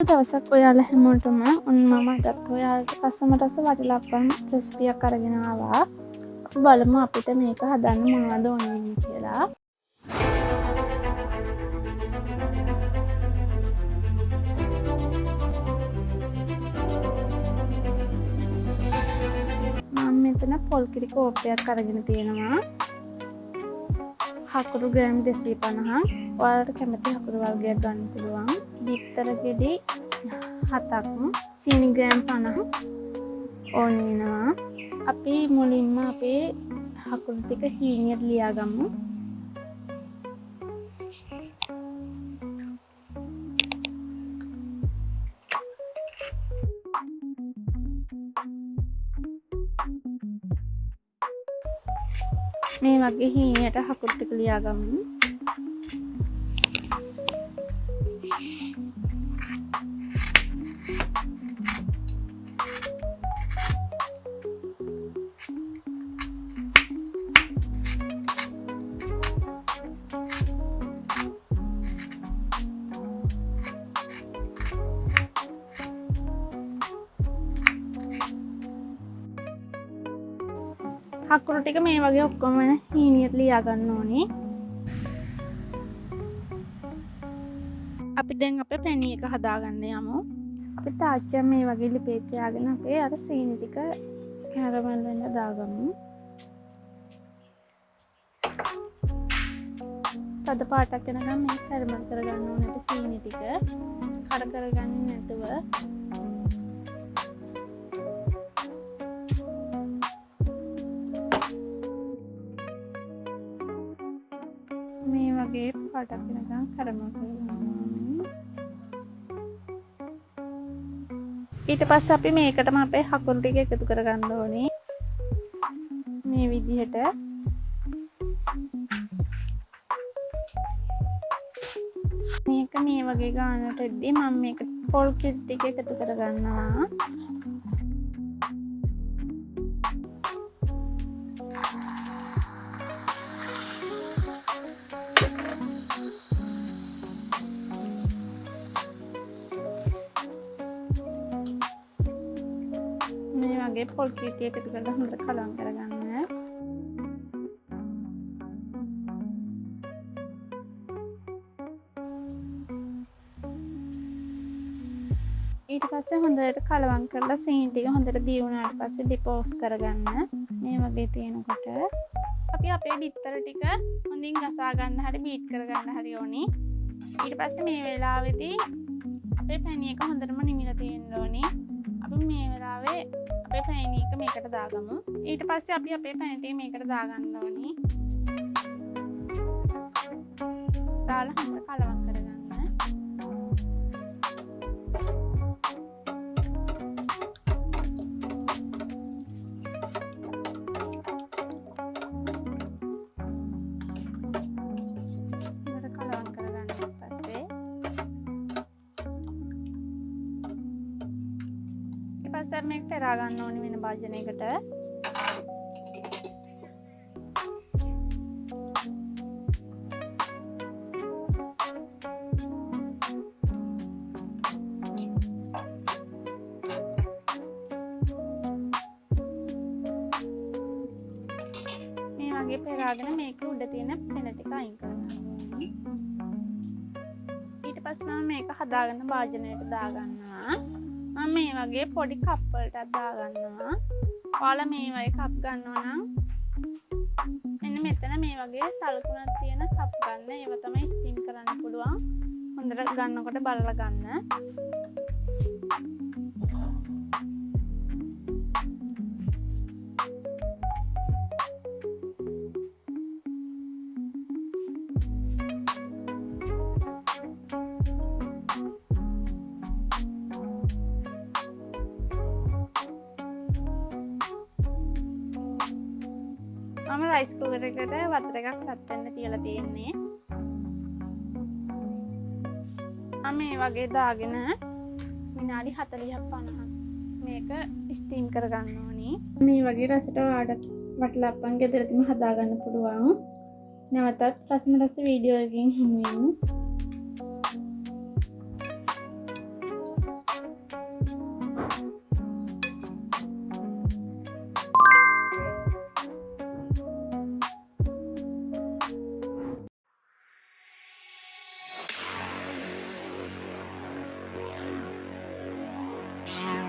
දවසක් ඔයාලා හැමෝටම මම අදත් ඔයාලට කසම රස වටලප්පන් රෙසිපියක් අරගෙන ආවා. අපි බලමු අපිට මේක හදන්න මොනවද ඕන වෙන්නේ කියලා. මම මෙතන පොල් කිරි කෝප්පයක් අරගෙන තියෙනවා. හකුරු ග්‍රෑම් 250. ඔයාලට කැමති හකුරු වර්ගයක් ගන්න පුළුවන්. බිත්තර ගෙඩි 7ක්, සීනි ග්‍රෑම් 50 ඕන වෙනවා. අපි මුලින්ම අපේ හකුරු ටික හීනියට ලියාගමු. මේ වගේ හීනියට හකුරු ටික ලියාගමු. හකුරු ටික මේ වගේ ඔක්කොම හීනියට ලියා ගන්න ඕනේ. අපි දැන් අපේ පැණි එක හදාගන්න යමු. අපි තාච්චියක් මේ වගේ ලිපේ තියාගෙන අපේ අර සීනි ටික කැරමල් වෙන්න දාගමු. තද පාටක් වෙනකම් මේක කැරමල් කරගන්න ඕනේ සීනි ටික. කර කරගන්නේ නැතුව. මේ වගේ පාටක් වෙනකම් කැරමල් කරගන්න. ඊට පස්සේ අපි මේකටම අපේ හකුරු ටික එකතු කරගන්න ඕනේ. මේ විදිහට. මේක මේ වගේ ගානට එද්දි මම මේක පොල් කිරි ටික එකතු කරගන්නවා. පොල් කිරි ටික එකතු කරලා හොඳට කලවම් කරගන්න. ඊට පස්සේ හොඳට කලවම් කරලා සීනි ටික හොඳට දී වුණාට පස්සේ ඩිප් ඔෆ් කරගන්න. මේ වගේ තියෙනකොට අපි අපේ බිත්තර ටික හොඳින් ගසා ගන්න හරි බීට් කරගන්න හරි ඕනේ. ඊට පස්සේ මේ වෙලාවේදී අපේ පැණි එක හොඳටම නිමිලා තියෙන්න ඕනේ. අපි මේ වෙලාවේ අපේ පැණි එක මේකට දාගමු. ඊට පස්සේ අපි අපේ පැණි ටික මේකට දාගන්න ඕනේ. දාලා හොඳට කලවම් කරගන්න. හොඳට කලවම් කරගන්න පස්සේ පස්සේ මේක පෙරා ගන්න ඕනේ වෙන භාජනයකට. මේ වගේ පෙරාගෙන මේක උඩ තියෙන පෙන ටික අයින් කරගන්න ඕනේ. ඊට පස්සේ මම මේක හදාගන්න භාජනයට දාගන්නවා. මම මේ වගේ පොඩි කප් වලටත් දාගන්නවා. ඔයාලා මේ වගේ කප් ගන්නවා නම් මෙන්න මෙතන මේ වගේ සලකුණක් තියෙන කප් ගන්න. ඒව තමයි ස්ටීම් කරන්න පුළුවන්. හොඳට ගන්නකොට බලලා ගන්න. මම රයිස් කුකර් එකට වතුර එකක් රත් වෙන්න තියලා තියෙන්නේ. මම මේ වගේ දාගෙන විනාඩි 40ක් 50ක් මේක ස්ටීම් කරගන්න ඕනේ. මේ වගේ රසට ඔයාලට වටලප්පන් ගෙදරදීම හදාගන්න පුළුවන්. නැවතත් රසම රස වීඩියෝ එකකින් හමු වෙමු.